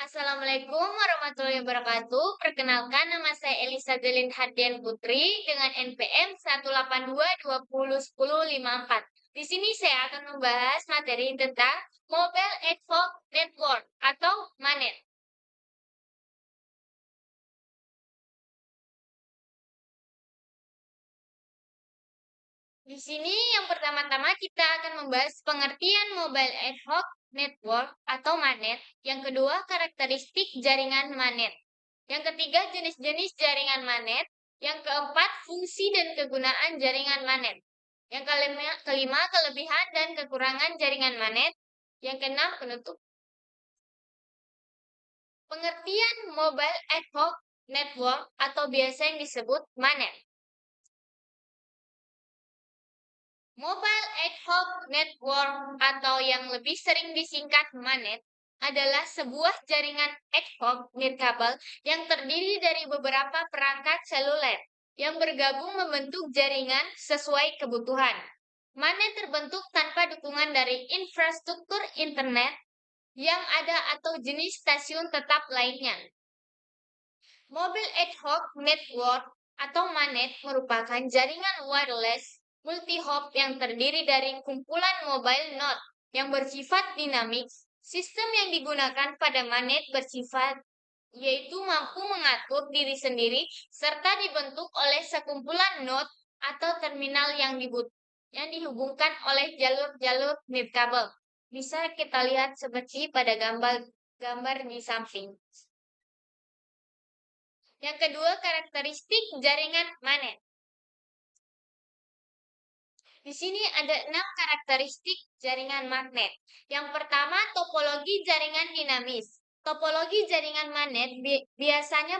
Assalamualaikum warahmatullahi wabarakatuh. Perkenalkan, nama saya Elisa Delin Hardian Putri dengan NPM 182201054. Di sini saya akan membahas materi tentang Mobile Ad Hoc Network atau MANET. Di sini yang pertama-tama kita akan membahas pengertian Mobile Ad Hoc Network atau MANET. Yang kedua, karakteristik jaringan MANET. Yang ketiga, jenis-jenis jaringan MANET. Yang keempat, fungsi dan kegunaan jaringan MANET. Yang kelima, kelebihan dan kekurangan jaringan MANET. Yang keenam, penutup. Pengertian Mobile Ad Hoc Network atau biasa yang disebut MANET. Mobile Ad Hoc Network atau yang lebih sering disingkat MANET adalah sebuah jaringan ad hoc nirkabel yang terdiri dari beberapa perangkat seluler yang bergabung membentuk jaringan sesuai kebutuhan. MANET terbentuk tanpa dukungan dari infrastruktur internet yang ada atau jenis stasiun tetap lainnya. Mobile Ad Hoc Network atau MANET merupakan jaringan wireless multi-hop yang terdiri dari kumpulan mobile node yang bersifat dinamik. Sistem yang digunakan pada MANET bersifat yaitu mampu mengatur diri sendiri serta dibentuk oleh sekumpulan node atau terminal yang dihubungkan oleh jalur-jalur nirkabel. Bisa kita lihat seperti pada gambar di samping. Yang kedua, karakteristik jaringan MANET. Di sini ada 6 karakteristik jaringan magnet. Yang pertama, topologi jaringan dinamis. Topologi jaringan MANET biasanya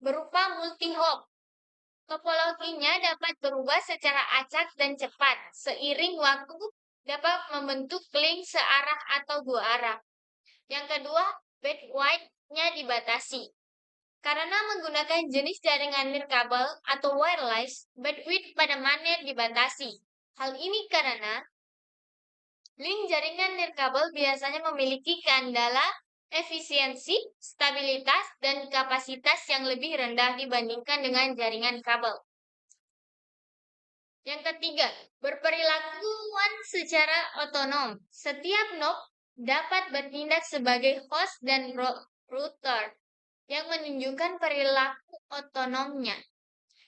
berupa multi-hop. Topologinya dapat berubah secara acak dan cepat. Seiring waktu dapat membentuk link searah atau dua arah. Yang kedua, bandwidth-nya dibatasi. Karena menggunakan jenis jaringan nirkabel atau wireless, bandwidth pada MANET dibatasi. Hal ini karena link jaringan nirkabel biasanya memiliki kendala efisiensi, stabilitas, dan kapasitas yang lebih rendah dibandingkan dengan jaringan kabel. Yang ketiga, berperilakuan secara otonom. Setiap node dapat bertindak sebagai host dan router yang menunjukkan perilaku otonomnya.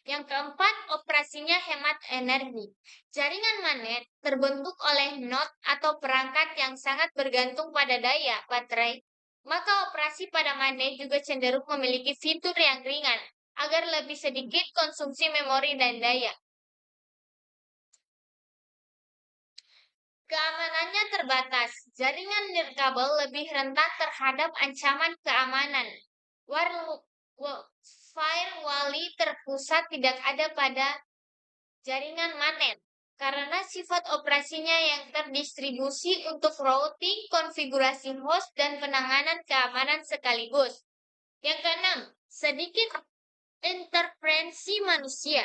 Yang keempat, operasinya hemat energi. Jaringan MANET terbentuk oleh node atau perangkat yang sangat bergantung pada daya baterai. Maka operasi pada MANET juga cenderung memiliki fitur yang ringan, agar lebih sedikit konsumsi memori dan daya. Keamanannya terbatas. Jaringan nirkabel lebih rentan terhadap ancaman keamanan. Firewall terpusat tidak ada pada jaringan MANET karena sifat operasinya yang terdistribusi untuk routing, konfigurasi host, dan penanganan keamanan sekaligus. Yang keenam, sedikit interferensi manusia.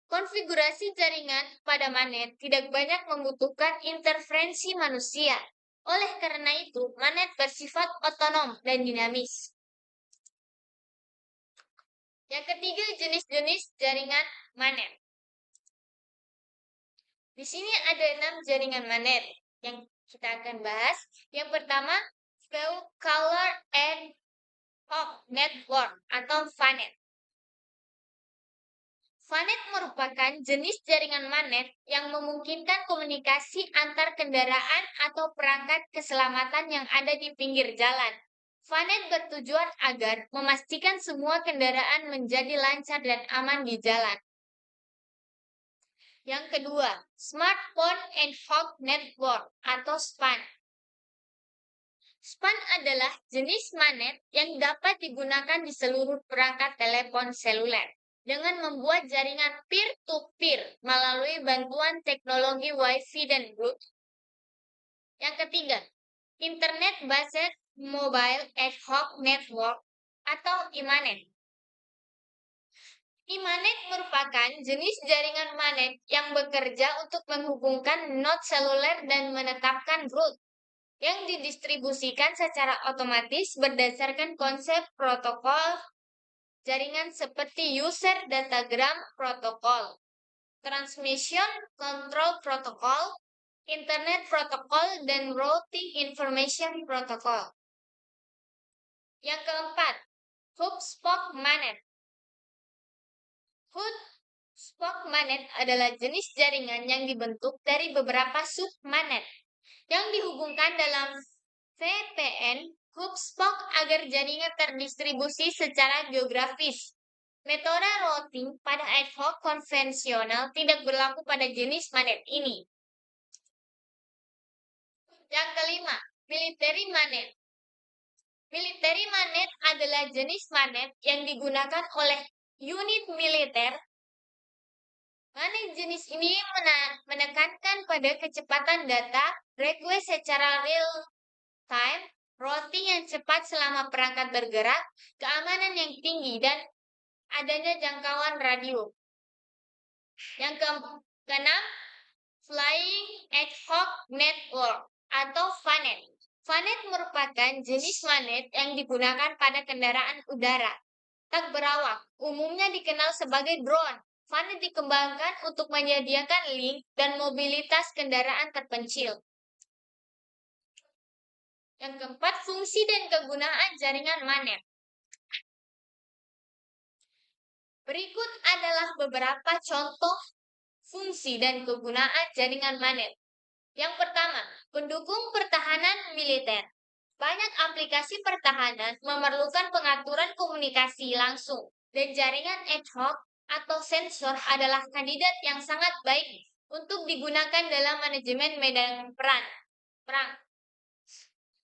Konfigurasi jaringan pada MANET tidak banyak membutuhkan interferensi manusia. Oleh karena itu, MANET bersifat otonom dan dinamis. Yang ketiga, jenis-jenis jaringan MANET. Di sini ada 6 jaringan MANET yang kita akan bahas. Yang pertama, Full Color Ad Hoc Network atau FANET. FANET merupakan jenis jaringan MANET yang memungkinkan komunikasi antar kendaraan atau perangkat keselamatan yang ada di pinggir jalan. FANET bertujuan agar memastikan semua kendaraan menjadi lancar dan aman di jalan. Yang kedua, Smartphone Ad Hoc Network atau SPAN. SPAN adalah jenis MANET yang dapat digunakan di seluruh perangkat telepon seluler dengan membuat jaringan peer-to-peer melalui bantuan teknologi Wi-Fi dan Bluetooth. Yang ketiga, Internet Based Mobile Ad Hoc Network atau IMANET. IMANET merupakan jenis jaringan MANET yang bekerja untuk menghubungkan node seluler dan menetapkan route. yang didistribusikan secara otomatis berdasarkan konsep protokol jaringan seperti User Datagram Protocol, Transmission Control Protocol, Internet Protocol, dan Routing Information Protocol. Yang keempat, Hub Spoke Manet. Hub Spoke Manet adalah jenis jaringan yang dibentuk dari beberapa submanet yang dihubungkan dalam VPN hub spoke agar jaringan terdistribusi secara geografis. Metode routing pada ad hoc konvensional tidak berlaku pada jenis manet ini. Yang kelima, military manet. Military manet adalah jenis manet yang digunakan oleh unit militer. Manet jenis ini menekankan pada kecepatan data, request secara real time, routing yang cepat selama perangkat bergerak, keamanan yang tinggi, dan adanya jangkauan radio. Yang keenam, Flying Ad Hoc Network atau FANET. FANET merupakan jenis manet yang digunakan pada kendaraan udara tak berawak, umumnya dikenal sebagai drone. FANET dikembangkan untuk menyediakan link dan mobilitas kendaraan terpencil. Yang keempat, fungsi dan kegunaan jaringan manet. Berikut adalah beberapa contoh fungsi dan kegunaan jaringan manet. Yang pertama, pendukung pertahanan militer. Banyak aplikasi pertahanan memerlukan pengaturan komunikasi langsung, dan jaringan ad hoc atau sensor adalah kandidat yang sangat baik untuk digunakan dalam manajemen medan perang.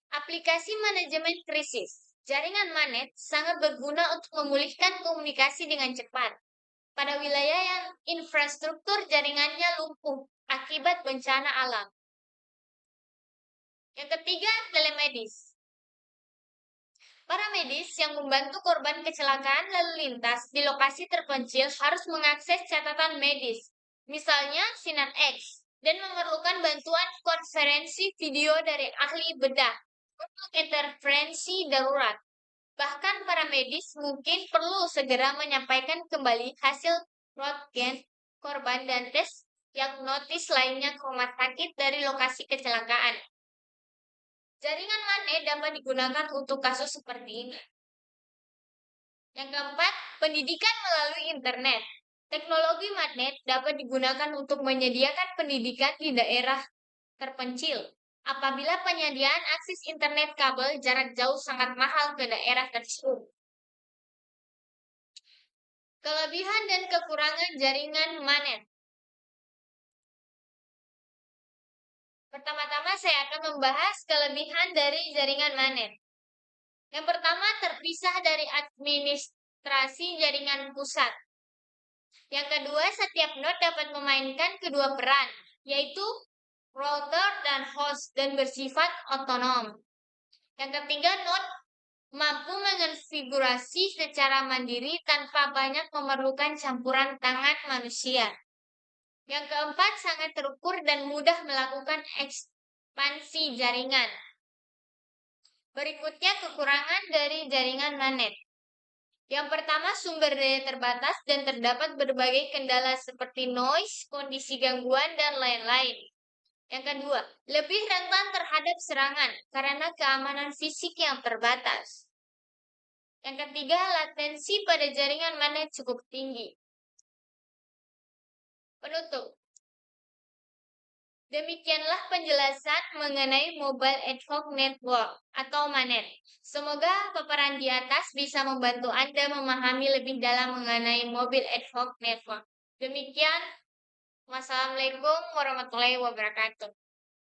Aplikasi manajemen krisis. Jaringan manet sangat berguna untuk memulihkan komunikasi dengan cepat pada wilayah yang infrastruktur jaringannya lumpuh akibat bencana alam. Yang ketiga, telemedis. Para medis yang membantu korban kecelakaan lalu lintas di lokasi terpencil harus mengakses catatan medis, misalnya Sinar X, dan memerlukan bantuan konferensi video dari ahli bedah untuk intervensi darurat. Bahkan para medis mungkin perlu segera menyampaikan kembali hasil röntgen korban dan tes diagnosis lainnya ke rumah sakit dari lokasi kecelakaan. Jaringan manet dapat digunakan untuk kasus seperti ini. Yang keempat, pendidikan melalui internet. Teknologi magnet dapat digunakan untuk menyediakan pendidikan di daerah terpencil. Apabila penyediaan akses internet kabel jarak jauh sangat mahal ke daerah tersebut. Kelebihan dan kekurangan jaringan manet. Pertama-tama saya akan membahas kelebihan dari jaringan manet. Yang pertama, terpisah dari administrasi jaringan pusat. Yang kedua, setiap node dapat memainkan kedua peran, yaitu router dan host, dan bersifat otonom. Yang ketiga, node mampu mengonfigurasi secara mandiri tanpa banyak memerlukan campuran tangan manusia. Yang keempat, sangat terukur dan mudah melakukan ekspansi jaringan. Berikutnya kekurangan dari jaringan manet. Yang pertama, sumber daya terbatas dan terdapat berbagai kendala seperti noise, kondisi gangguan, dan lain-lain. Yang kedua, lebih rentan terhadap serangan karena keamanan fisik yang terbatas. Yang ketiga, latensi pada jaringan manet cukup tinggi. Penutup. Demikianlah penjelasan mengenai Mobile Ad Hoc Network atau MANET. Semoga paparan di atas bisa membantu Anda memahami lebih dalam mengenai Mobile Ad Hoc Network. Demikian, wassalamualaikum warahmatullahi wabarakatuh.